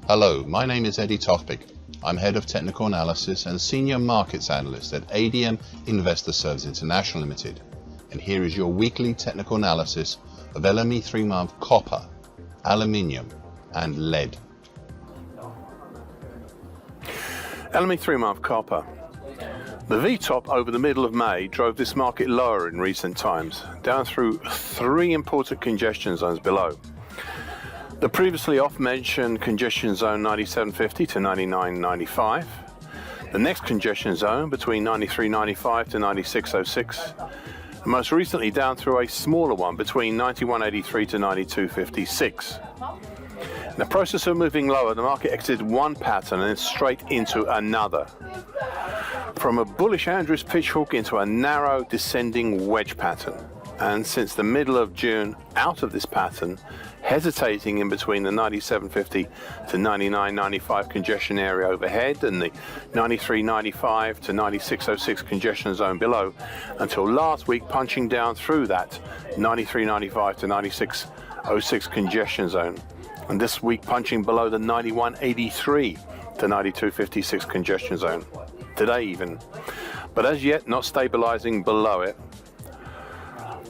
Hello, my name is Eddie Tofpik. I'm Head of Technical Analysis and Senior Markets Analyst at ADM Investor Services International Limited. And here is your weekly technical analysis of LME 3-month copper, aluminium and lead. LME 3-month copper. The V-top over the middle of May drove this market lower in recent times, down through 3 important congestion zones below. The previously off-mentioned congestion zone 9750 to 9995, the next congestion zone between 9395 to 9606, and most recently down through a smaller one between 9183 to 9256. In the process of moving lower, the market exited one pattern and then straight into another. From a bullish Andrews pitchfork into a narrow descending wedge pattern. And since the middle of June, out of this pattern, hesitating in between the 9750 to 9995 congestion area overhead and the 9395 to 9606 congestion zone below, until last week punching down through that 9395 to 9606 congestion zone, and this week punching below the 9183 to 9256 congestion zone, today even, but as yet not stabilizing below it.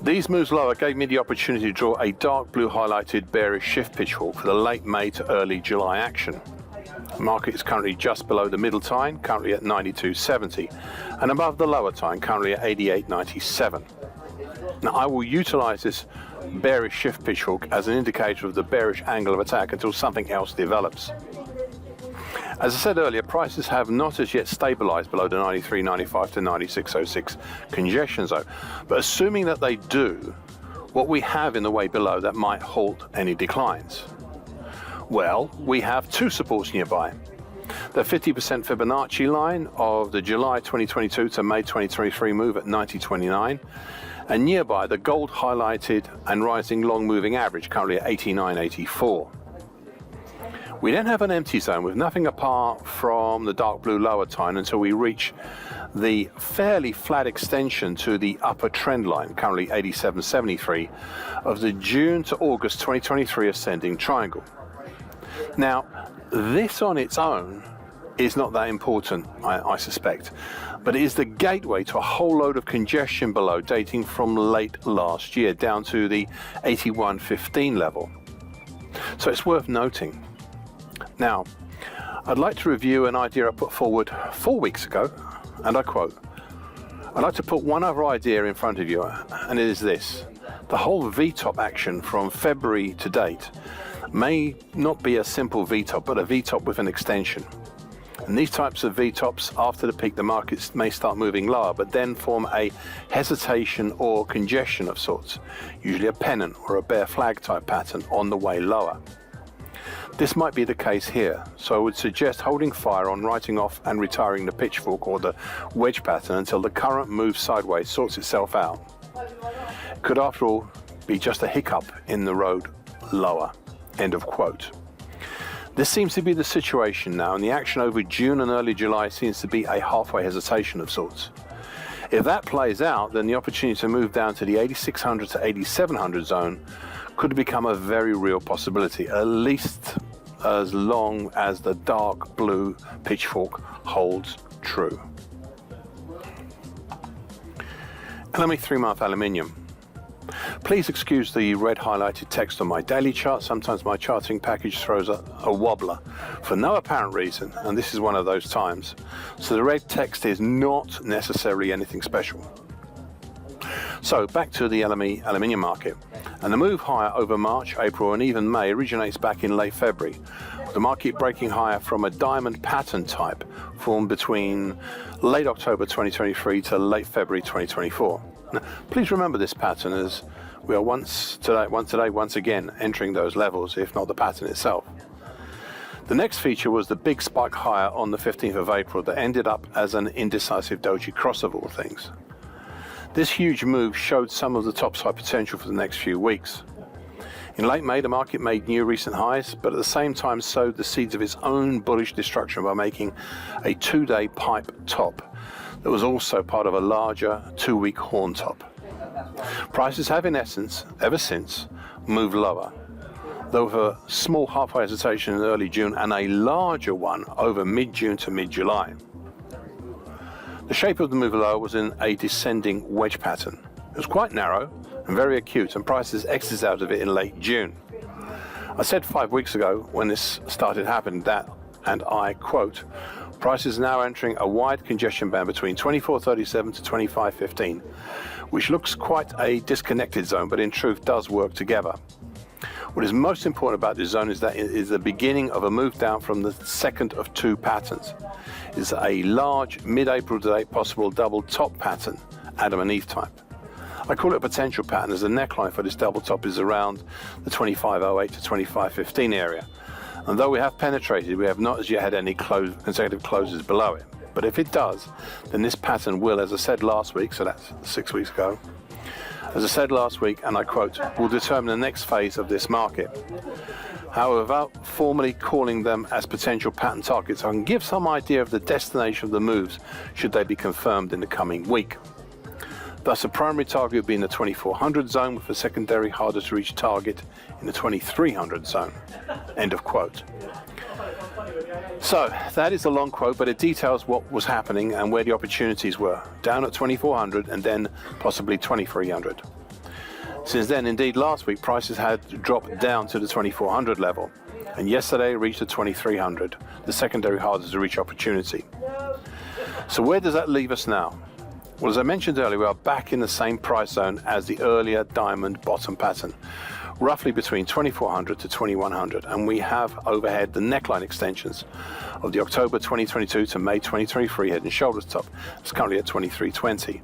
These moves lower gave me the opportunity to draw a dark blue highlighted bearish shift pitchfork for the late May to early July action. The market is currently just below the middle time, currently at 92.70, and above the lower time, currently at 88.97. Now I will utilize this bearish shift pitchfork as an indicator of the bearish angle of attack until something else develops. As I said earlier, prices have not as yet stabilized below the 93.95 to 96.06 congestion zone, but assuming that they do, what we have in the way below that might halt any declines? Well, we have 2 supports nearby. The 50% Fibonacci line of the July 2022 to May 2023 move at 90.29, and nearby the gold highlighted and rising long moving average currently at 89.84. We then have an empty zone with nothing apart from the dark blue lower time until we reach the fairly flat extension to the upper trend line, currently 87.73, of the June to August 2023 ascending triangle. Now, this on its own is not that important, I suspect, but it is the gateway to a whole load of congestion below dating from late last year down to the 81.15 level. So it's worth noting. Now, I'd like to review an idea I put forward 4 weeks ago, and I quote, "I'd like to put one other idea in front of you, and it is this. The whole V-top action from February to date may not be a simple V-top, but a V-top with an extension. And these types of V-tops, after the peak, the markets may start moving lower, but then form a hesitation or congestion of sorts, usually a pennant or a bear flag type pattern on the way lower. This might be the case here, so I would suggest holding fire on writing off and retiring the pitchfork or the wedge pattern until the current move sideways sorts itself out. It could, after all, be just a hiccup in the road lower." End of quote. This seems to be the situation now, and the action over June and early July seems to be a halfway hesitation of sorts. If that plays out, then the opportunity to move down to the 8600 to 8700 zone could become a very real possibility, at least as long as the dark blue pitchfork holds true. LME 3-month aluminium. Please excuse the red highlighted text on my daily chart. Sometimes my charting package throws a wobbler for no apparent reason, and this is one of those times. So the red text is not necessarily anything special. So back to the LME aluminium market, and the move higher over March, April and even May originates back in late February, the market breaking higher from a diamond pattern type formed between late October 2023 to late February 2024. Now, please remember this pattern, as we are once again entering those levels, if not the pattern itself. The next feature was the big spike higher on the 15th of April that ended up as an indecisive doji cross of all things. This huge move showed some of the topside potential for the next few weeks. In late May, the market made new recent highs, but at the same time sowed the seeds of its own bullish destruction by making a 2-day pipe top that was also part of a larger 2-week horn top. Prices have in essence, ever since, moved lower, though with a small halfway hesitation in early June and a larger one over mid-June to mid-July. The shape of the move lower was in a descending wedge pattern. It was quite narrow and very acute, and prices exited out of it in late June. I said 5 weeks ago when this started happening that, and I quote, prices now entering a wide congestion band between 24.37 to 25.15, which looks quite a disconnected zone, but in truth does work together. What is most important about this zone is that it is the beginning of a move down from the second of two patterns. It's a large mid-April to date possible double top pattern, Adam and Eve type. I call it a potential pattern as the neckline for this double top is around the 25.08 to 25.15 area. And though we have penetrated, we have not as yet had any consecutive closes below it. But if it does, then this pattern will, as I said last week, so that's 6 weeks ago, as I said last week, and I quote, will determine the next phase of this market. However, without formally calling them as potential pattern targets, I can give some idea of the destination of the moves should they be confirmed in the coming week. Thus, the primary target would be in the 2400 zone with a secondary harder to reach target in the 2300 zone. End of quote. So that is a long quote, but it details what was happening and where the opportunities were, down at 2400 and then possibly 2300. Since then, indeed, last week prices had dropped down to the 2400 level, and yesterday reached the 2300, the secondary hardest to reach opportunity. So where does that leave us now? Well, as I mentioned earlier, we are back in the same price zone as the earlier diamond bottom pattern, roughly between 2400 to 2100, and we have overhead the neckline extensions of the October 2022 to May 2023 head and shoulders top. It's currently at 2320,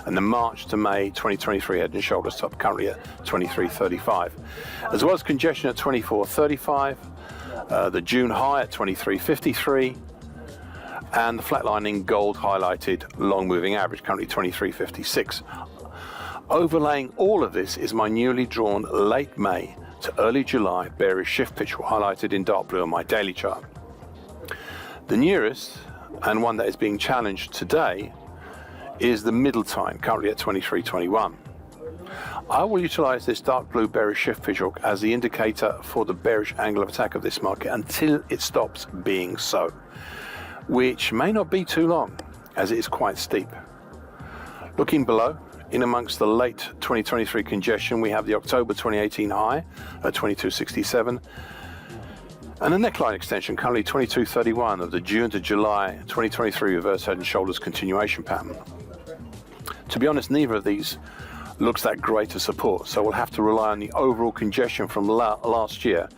and the March to May 2023 head and shoulders top currently at 2335, as well as congestion at 2435, the June high at 2353, and the flatlining gold highlighted long moving average currently 2356. Overlaying all of this is my newly drawn late May to early July bearish shift pitch highlighted in dark blue on my daily chart. The nearest, and one that is being challenged today, is the middle time, currently at 23.21. I will utilize this dark blue bearish shift pitch as the indicator for the bearish angle of attack of this market until it stops being so, which may not be too long, as it is quite steep. Looking below, in amongst the late 2023 congestion, we have the October 2018 high at 2267 and a neckline extension currently 2231 of the June to July 2023 reverse head and shoulders continuation pattern. To be honest, neither of these looks that great a support, so we'll have to rely on the overall congestion from last year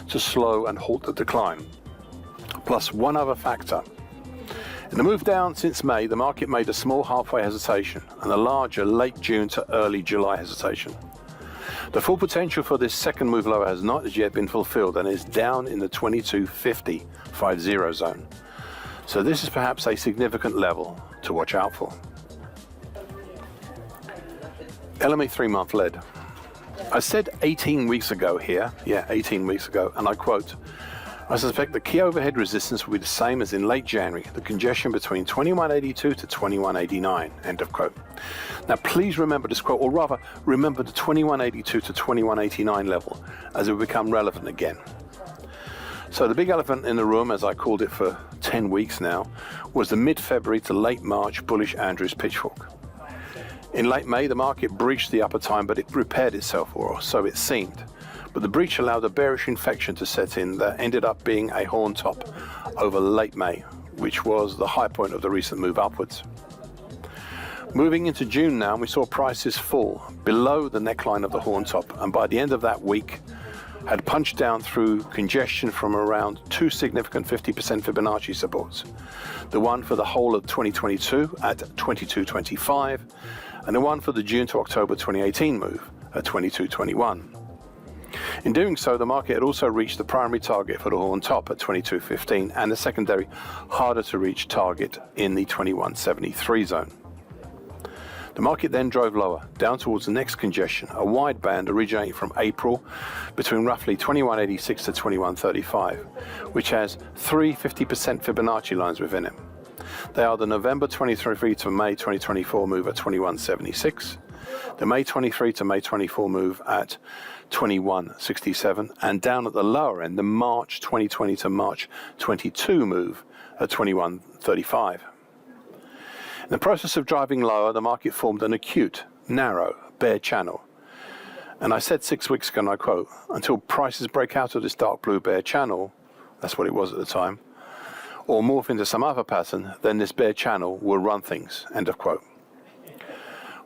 to slow and halt the decline. Plus one other factor. In the move down since May, the market made a small halfway hesitation and a larger late June to early July hesitation. The full potential for this second move lower has not as yet been fulfilled and is down in the 2250 zone. So this is perhaps a significant level to watch out for. LME 3-month lead. I said 18 weeks ago here, 18 weeks ago, and I quote, I suspect the key overhead resistance will be the same as in late January, the congestion between 2182 to 2189, end of quote. Now please remember this quote, or rather remember the 2182 to 2189 level, as it will become relevant again. So the big elephant in the room, as I called it for 10 weeks now, was the mid-February to late March bullish Andrews pitchfork. In late May, the market breached the upper time, but it repaired itself, or so it seemed. But the breach allowed a bearish inflection to set in that ended up being a horn top over late May, which was the high point of the recent move upwards. Moving into June now, we saw prices fall below the neckline of the horn top, and by the end of that week had punched down through congestion from around two significant 50% Fibonacci supports. The one for the whole of 2022 at 22.25 and the one for the June to October 2018 move at 22.21. In doing so, the market had also reached the primary target for the horn top at 22.15 and the secondary harder to reach target in the 21.73 zone. The market then drove lower, down towards the next congestion, a wide band originating from April between roughly 21.86 to 21.35, which has three 50% Fibonacci lines within it. They are the November 2023 to May 2024 move at 21.76, the May 23 to May 24 move at 21.67, and down at the lower end, the March 2020 to March 22 move at 21.35. In the process of driving lower, the market formed an acute, narrow, bear channel. And I said 6 weeks ago, and I quote, until prices break out of this dark blue bear channel, that's what it was at the time, or morph into some other pattern, then this bear channel will run things, end of quote.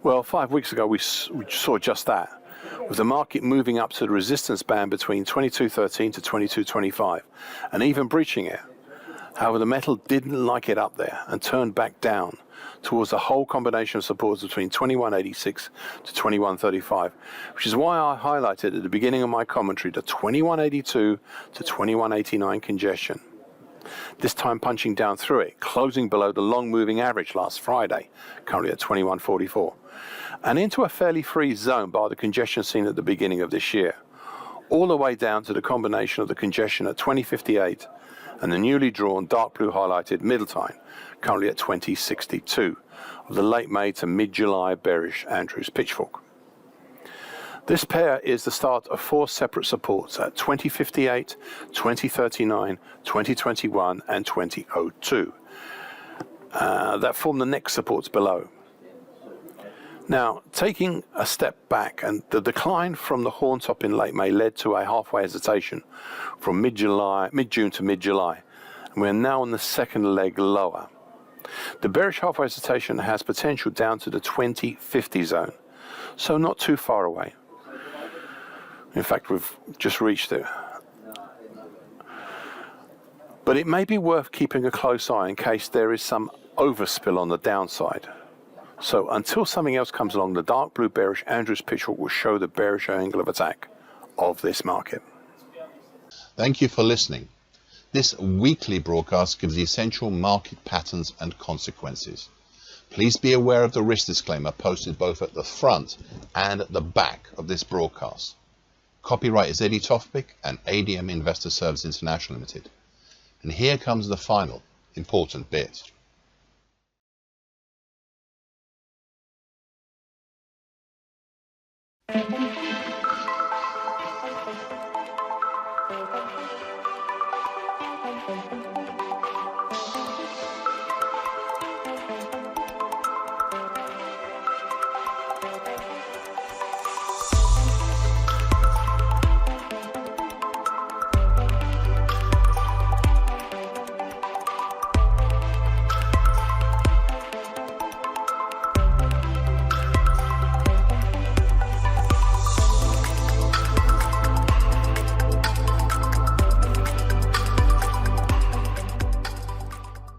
Well, 5 weeks ago, we saw just that, with the market moving up to the resistance band between 22.13 to 22.25, and even breaching it. However, the metal didn't like it up there and turned back down towards the whole combination of supports between 21.86 to 21.35, which is why I highlighted at the beginning of my commentary the 21.82 to 21.89 congestion. This time punching down through it, closing below the long moving average last Friday, currently at 21.44, and into a fairly free zone by the congestion seen at the beginning of this year, all the way down to the combination of the congestion at 20.58 and the newly drawn dark blue highlighted middle time, currently at 20.62, of the late May to mid-July bearish Andrews pitchfork. This pair is the start of four separate supports at 20.58, 20.39, 20.21 and 20.02 that form the next supports below. Now, taking a step back, and the decline from the horn top in late May led to a halfway hesitation from mid-June to mid-July, and we're now on the second leg lower. The bearish halfway hesitation has potential down to the 20.50 zone, so not too far away. In fact, we've just reached it. But it may be worth keeping a close eye in case there is some overspill on the downside. So until something else comes along, the dark blue bearish Andrews pitchfork will show the bearish angle of attack of this market. Thank you for listening. This weekly broadcast gives the essential market patterns and consequences. Please be aware of the risk disclaimer posted both at the front and at the back of this broadcast. Copyright is Eddie Tofpik and ADM Investor Services International Limited. And here comes the final important bit.